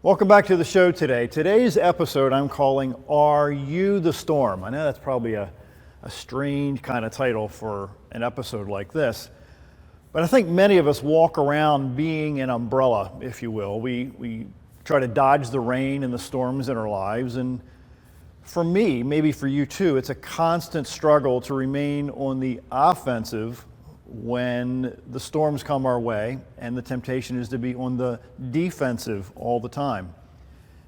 Welcome back to the show today. Today's episode I'm calling Are You the Storm? I know that's probably a strange kind of title for an episode like this, but I think many of us walk around being an umbrella, if you will. We try to dodge the rain and the storms in our lives, and for me, maybe for you too, it's a constant struggle to remain on the offensive when the storms come our way, and the temptation is to be on the defensive all the time.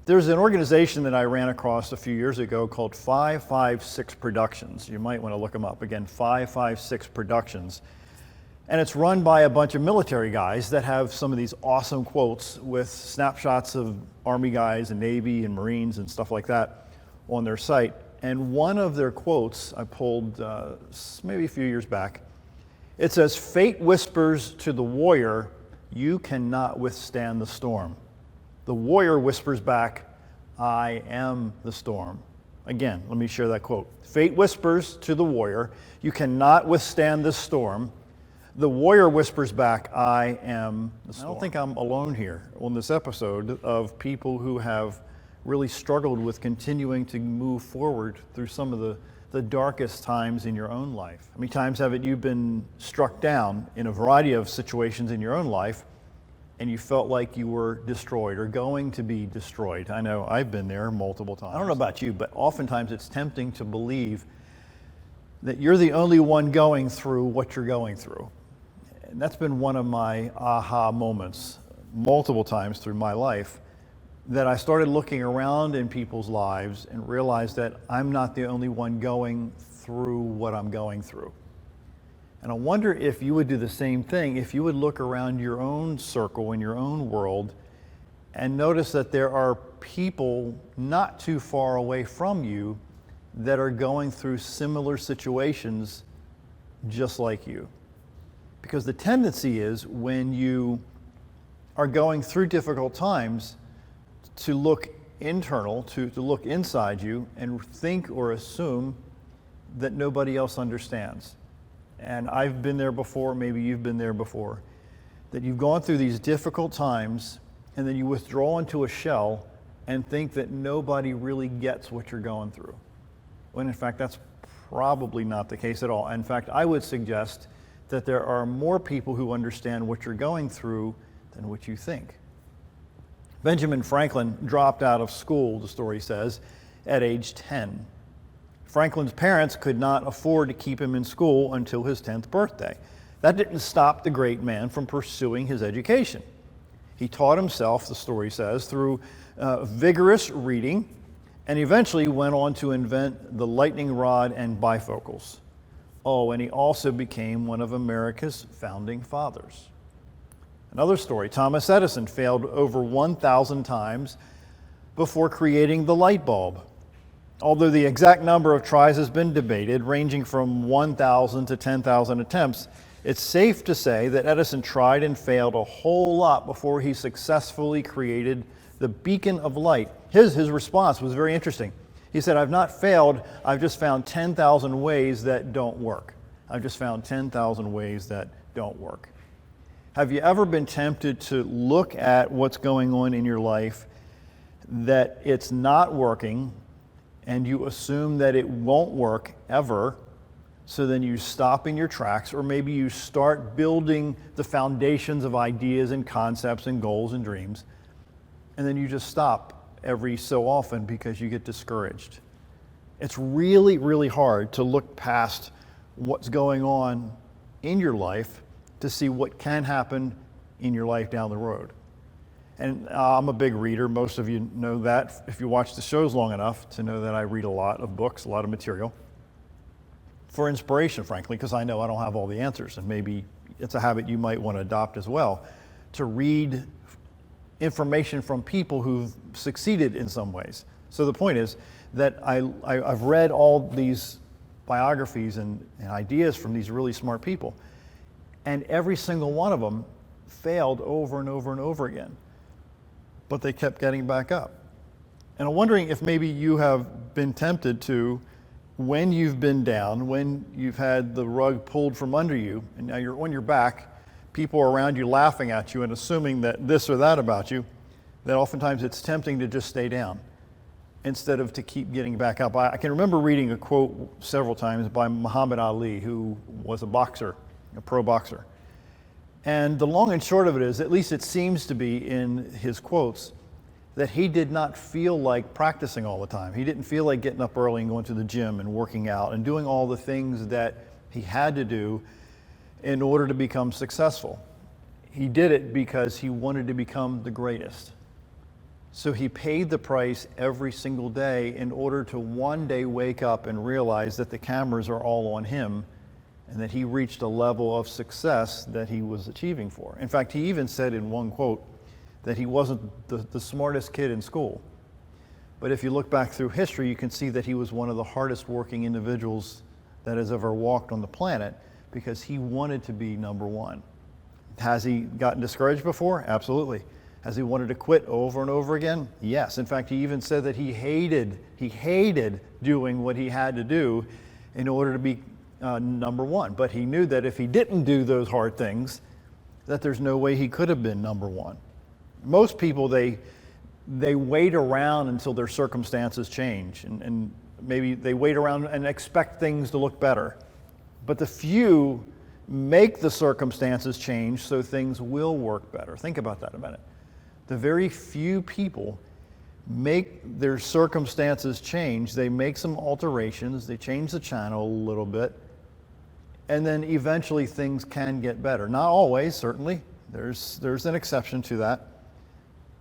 There's an organization that I ran across a few years ago called 556 Productions. You might want to look them up. Again, 556 Productions. And it's run by a bunch of military guys that have some of these awesome quotes with snapshots of Army guys and Navy and Marines and stuff like that on their site. And one of their quotes I pulled maybe a few years back. It says, "Fate whispers to the warrior, you cannot withstand the storm. The warrior whispers back, I am the storm." Again, let me share that quote. Fate whispers to the warrior, you cannot withstand the storm. The warrior whispers back, I am the storm. I don't think I'm alone here on this episode of people who have really struggled with continuing to move forward through some of the darkest times in your own life. How many times haven't you been struck down in a variety of situations in your own life and you felt like you were destroyed or going to be destroyed? I know I've been there multiple times. I don't know about you, but oftentimes it's tempting to believe that you're the only one going through what you're going through. And that's been one of my aha moments multiple times through my life, that I started looking around in people's lives and realized that I'm not the only one going through what I'm going through. And I wonder if you would do the same thing, if you would look around your own circle, in your own world, and notice that there are people not too far away from you that are going through similar situations just like you. Because the tendency is, when you are going through difficult times, to look internal, to look inside you and think or assume that nobody else understands. And I've been there before, maybe you've been there before, that you've gone through these difficult times and then you withdraw into a shell and think that nobody really gets what you're going through. When in fact, that's probably not the case at all. In fact, I would suggest that there are more people who understand what you're going through than what you think. Benjamin Franklin dropped out of school, the story says, at age 10. Franklin's parents could not afford to keep him in school until his 10th birthday. That didn't stop the great man from pursuing his education. He taught himself, the story says, through vigorous reading, and eventually went on to invent the lightning rod and bifocals. Oh, and he also became one of America's founding fathers. Another story, Thomas Edison failed over 1,000 times before creating the light bulb. Although the exact number of tries has been debated, ranging from 1,000 to 10,000 attempts, it's safe to say that Edison tried and failed a whole lot before he successfully created the beacon of light. His response was very interesting. He said, I've not failed, I've just found 10,000 ways that don't work. I've just found 10,000 ways that don't work. Have you ever been tempted to look at what's going on in your life, that it's not working, and you assume that it won't work ever, so then you stop in your tracks, or maybe you start building the foundations of ideas and concepts and goals and dreams, and then you just stop every so often because you get discouraged? It's really, really hard to look past what's going on in your life to see what can happen in your life down the road. And I'm a big reader. Most of you know that if you watch the shows long enough to know that I read a lot of books, a lot of material for inspiration, frankly, because I know I don't have all the answers, and maybe it's a habit you might want to adopt as well, to read information from people who've succeeded in some ways. So the point is that I've read all these biographies and ideas from these really smart people, and every single one of them failed over and over and over again. But they kept getting back up. And I'm wondering if maybe you have been tempted to, when you've been down, when you've had the rug pulled from under you, and now you're on your back, people are around you laughing at you and assuming that this or that about you, that oftentimes it's tempting to just stay down instead of to keep getting back up. I can remember reading a quote several times by Muhammad Ali, who was a boxer, a pro boxer. And the long and short of it is, at least it seems to be in his quotes, that he did not feel like practicing all the time. He didn't feel like getting up early and going to the gym and working out and doing all the things that he had to do in order to become successful. He did it because he wanted to become the greatest. So he paid the price every single day in order to one day wake up and realize that the cameras are all on him and that he reached a level of success that he was achieving for. In fact, he even said in one quote that he wasn't the smartest kid in school. But if you look back through history, you can see that he was one of the hardest working individuals that has ever walked on the planet because he wanted to be number one. Has he gotten discouraged before? Absolutely. Has he wanted to quit over and over again? Yes. In fact, he even said that he hated doing what he had to do in order to be number one. But he knew that if he didn't do those hard things, that there's no way he could have been number one. Most people, they wait around until their circumstances change, and maybe they wait around and expect things to look better. But the few make the circumstances change so things will work better. Think about that a minute. The very few people make their circumstances change. They make some alterations, they change the channel a little bit, and then eventually things can get better. Not always, certainly. There's an exception to that.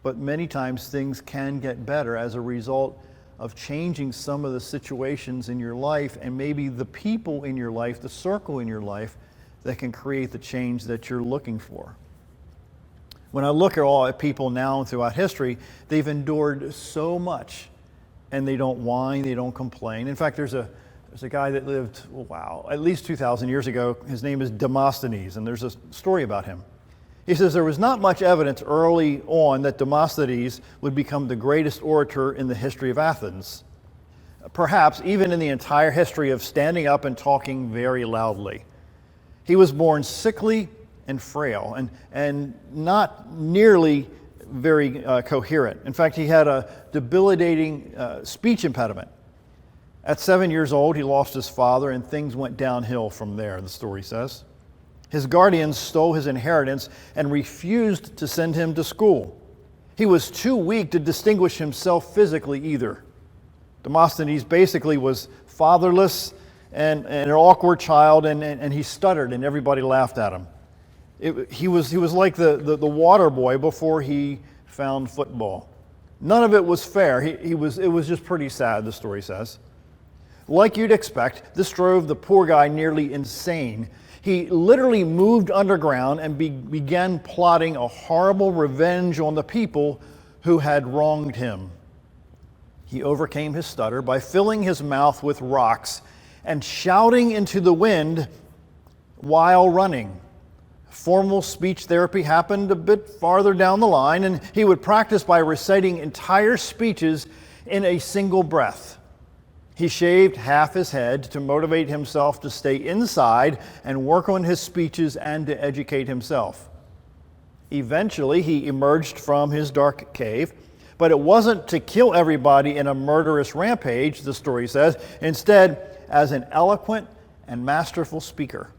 But many times things can get better as a result of changing some of the situations in your life and maybe the people in your life, the circle in your life that can create the change that you're looking for. When I look at people now and throughout history, they've endured so much and they don't whine, they don't complain. In fact, there's a guy that lived, at least 2,000 years ago. His name is Demosthenes, and there's a story about him. He says there was not much evidence early on that Demosthenes would become the greatest orator in the history of Athens, perhaps even in the entire history of standing up and talking very loudly. He was born sickly and frail and not nearly very coherent. In fact, he had a debilitating speech impediment. At 7 years old, he lost his father, and things went downhill from there, the story says. His guardians stole his inheritance and refused to send him to school. He was too weak to distinguish himself physically either. Demosthenes basically was fatherless and an awkward child, and he stuttered, and everybody laughed at him. He was like the water boy before he found football. None of it was fair. It was just pretty sad, the story says. Like you'd expect, this drove the poor guy nearly insane. He literally moved underground and began plotting a horrible revenge on the people who had wronged him. He overcame his stutter by filling his mouth with rocks and shouting into the wind while running. Formal speech therapy happened a bit farther down the line, and he would practice by reciting entire speeches in a single breath. He shaved half his head to motivate himself to stay inside and work on his speeches and to educate himself. Eventually, he emerged from his dark cave, but it wasn't to kill everybody in a murderous rampage, the story says, instead as an eloquent and masterful speaker.